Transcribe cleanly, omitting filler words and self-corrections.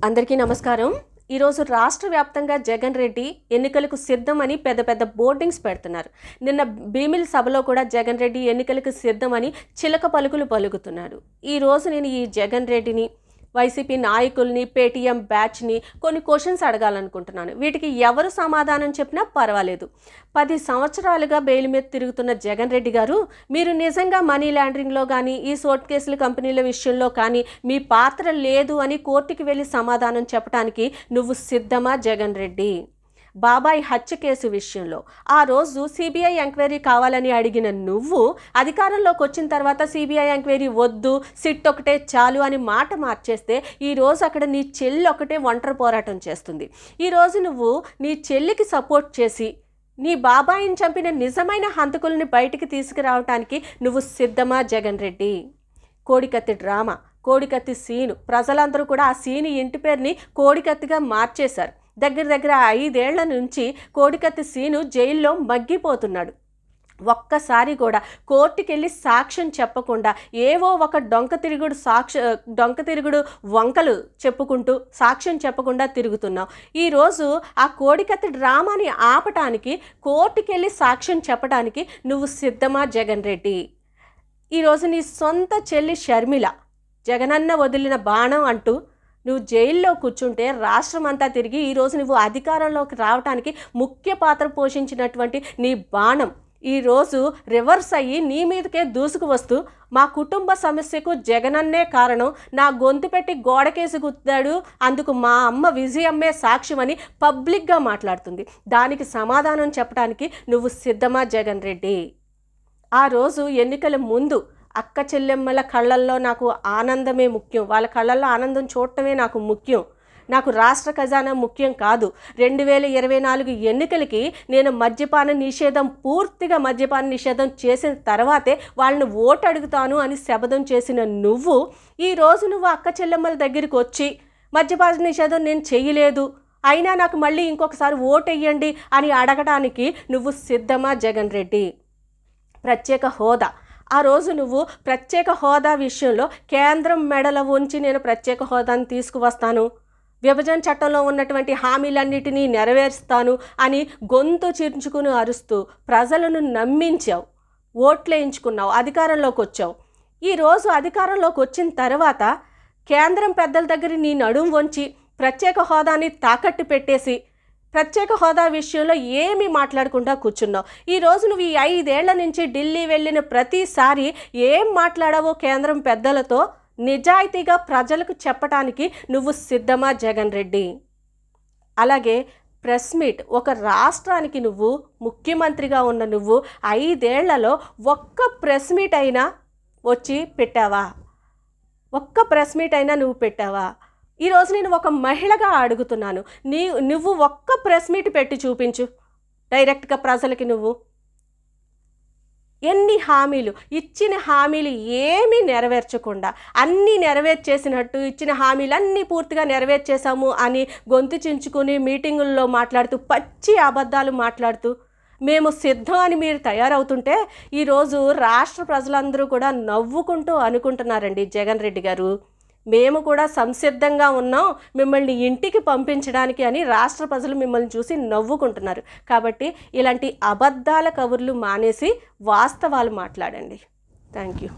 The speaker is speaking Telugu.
అందరికీ నమస్కారం. ఈరోజు రాష్ట్ర వ్యాప్తంగా జగన్ రెడ్డి ఎన్నికలకు సిద్ధమని పెద్ద పెద్ద బోర్డింగ్స్ పెడుతున్నారు. నిన్న భీమిలి సభలో కూడా జగన్ రెడ్డి ఎన్నికలకు సిద్ధమని చిలక పలుకులు పలుకుతున్నారు. ఈరోజు నేను ఈ జగన్ రెడ్డిని, వైసీపీ నాయకుల్ని, పేటీఎం బ్యాచ్ని కొన్ని క్వశ్చన్స్ అడగాలనుకుంటున్నాను. వీటికి ఎవరు సమాధానం చెప్పినా పర్వాలేదు. 10 సంవత్సరాలుగా బెయిల్ మీద తిరుగుతున్న జగన్ రెడ్డి గారు, మీరు నిజంగా మనీ లాండరింగ్లో కానీ, ఈ సోట్ కేసుల కంపెనీల విషయంలో కానీ మీ పాత్ర లేదు అని కోర్టుకి వెళ్ళి సమాధానం చెప్పడానికి నువ్వు సిద్ధమా జగన్ రెడ్డి? బాబాయ్ హత్య కేసు విషయంలో ఆ రోజు సిబిఐ ఎంక్వైరీ కావాలని అడిగిన నువ్వు అధికారంలోకి వచ్చిన తర్వాత సిబిఐ ఎంక్వైరీ వద్దు, సిట్ ఒకటే చాలు అని మాట మార్చేస్తే ఈరోజు అక్కడ నీ చెల్లి ఒకటే ఒంటరి పోరాటం చేస్తుంది. ఈరోజు నువ్వు నీ చెల్లికి సపోర్ట్ చేసి నీ బాబాయిని చంపిన నిజమైన హంతకుల్ని బయటికి తీసుకురావటానికి నువ్వు సిద్ధమా జగన్ రెడ్డి? కోడికత్తి డ్రామా, కోడికత్తి సీను, ప్రజలందరూ కూడా ఆ సీను ఇంటి పేరుని కోడికత్తిగా మార్చేశారు. దగ్గర 5 ఏళ్ల నుంచి కోడికత్తి సీను జైల్లో మగ్గిపోతున్నాడు. ఒక్కసారి కూడా కోర్టుకెళ్ళి సాక్ష్యం చెప్పకుండా ఏవో ఒక డొంక తిరుగుడు వంకలు చెప్పుకుంటూ సాక్ష్యం చెప్పకుండా తిరుగుతున్నావు. ఈరోజు ఆ కోడికత్తి డ్రామాని ఆపటానికి కోర్టుకెళ్ళి సాక్ష్యం చెప్పడానికి నువ్వు సిద్ధమా జగన్ రెడ్డి? ఈరోజు నీ సొంత చెల్లి షర్మిల జగనన్న వదిలిన బాణం అంటూ నువ్వు జైల్లో కూర్చుంటే రాష్ట్రం అంతా తిరిగి ఈరోజు నువ్వు అధికారంలోకి రావడానికి ముఖ్య పాత్ర పోషించినటువంటి నీ బాణం ఈరోజు రివర్స్ అయ్యి నీ మీదకే దూసుకు వస్తూ మా కుటుంబ సమస్యకు జగనన్నే కారణం, నా గొంతు పెట్టి గోడకేసి గుద్దాడు, అందుకు మా అమ్మ విజయమ్మే సాక్ష్యమని పబ్లిక్గా మాట్లాడుతుంది. దానికి సమాధానం చెప్పడానికి నువ్వు సిద్ధమా జగన్ రెడ్డి? ఆ రోజు ఎన్నికల ముందు అక్క చెల్లెమ్మల కళ్ళల్లో నాకు ఆనందమే ముఖ్యం, వాళ్ళ కళ్ళల్లో ఆనందం చూడటమే నాకు ముఖ్యం, నాకు రాష్ట్ర ఖజానా ముఖ్యం కాదు, 2024 ఎన్నికలకి నేను పూర్తిగా మద్యపాన నిషేధం చేసిన తర్వాతే వాళ్ళని ఓటు అడుగుతాను అని శపథం చేసిన నువ్వు ఈరోజు నువ్వు అక్క చెల్లెమ్మల దగ్గరికి వచ్చి మద్యపాన నిషేధం నేను చెయ్యలేదు, అయినా నాకు మళ్ళీ ఇంకొకసారి ఓటు వేయండి అని అడగడానికి నువ్వు సిద్ధమా జగన్ రెడ్డి? ప్రత్యేక హోదా, ఆ రోజు నువ్వు ప్రత్యేక హోదా విషయంలో కేంద్రం మెడలో ఉంచి నేను ప్రత్యేక హోదాను తీసుకువస్తాను, విభజన చట్టంలో ఉన్నటువంటి హామీలన్నిటినీ నెరవేరుస్తాను అని గొంతు చించుకుని అరుస్తూ ప్రజలను నమ్మించావు, ఓట్లేయించుకున్నావు, అధికారంలోకి వచ్చావు. ఈరోజు అధికారంలోకి వచ్చిన తర్వాత కేంద్రం పెద్దల దగ్గర నీ నడుం వంచి ప్రత్యేక హోదాని తాకట్టు పెట్టేసి ప్రత్యేక హోదా విషయంలో ఏమీ మాట్లాడకుండా కూర్చున్నావు. ఈరోజు నువ్వు ఈ 5 ఏళ్ల నుంచి ఢిల్లీ వెళ్ళిన ప్రతిసారి ఏం మాట్లాడావో కేంద్రం పెద్దలతో నిజాయితీగా ప్రజలకు చెప్పడానికి నువ్వు సిద్ధమా జగన్ రెడ్డి? అలాగే ప్రెస్ మీట్, ఒక రాష్ట్రానికి నువ్వు ముఖ్యమంత్రిగా ఉన్న నువ్వు 5 ఏళ్లలో ఒక్క ప్రెస్ మీట్ అయినా వచ్చి పెట్టావా? ఒక్క ప్రెస్ మీట్ అయినా నువ్వు పెట్టావా? ఈరోజు నేను ఒక మహిళగా అడుగుతున్నాను, నువ్వు ఒక్క ప్రెస్ మీట్ పెట్టి చూపించు డైరెక్ట్గా ప్రజలకి. నువ్వు ఎన్ని హామీలు ఇచ్చిన హామీలు ఏమీ నెరవేర్చకుండా అన్నీ నెరవేర్చేసినట్టు ఇచ్చిన హామీలన్నీ పూర్తిగా నెరవేర్చేశాము అని గొంతు చించుకుని మీటింగుల్లో మాట్లాడుతూ పచ్చి అబద్ధాలు మాట్లాడుతూ మేము సిద్ధం అని మీరు తయారవుతుంటే ఈరోజు రాష్ట్ర ప్రజలందరూ కూడా నవ్వుకుంటూ అనుకుంటున్నారండి, జగన్ రెడ్డి గారు మేము కూడా సంసిద్ధంగా ఉన్నాం మిమ్మల్ని ఇంటికి పంపించడానికి అని రాష్ట్ర ప్రజలు మిమ్మల్ని చూసి నవ్వుకుంటున్నారు. కాబట్టి ఇలాంటి అబద్ధాల కబుర్లు మానేసి వాస్తవాలు మాట్లాడండి. Thank you.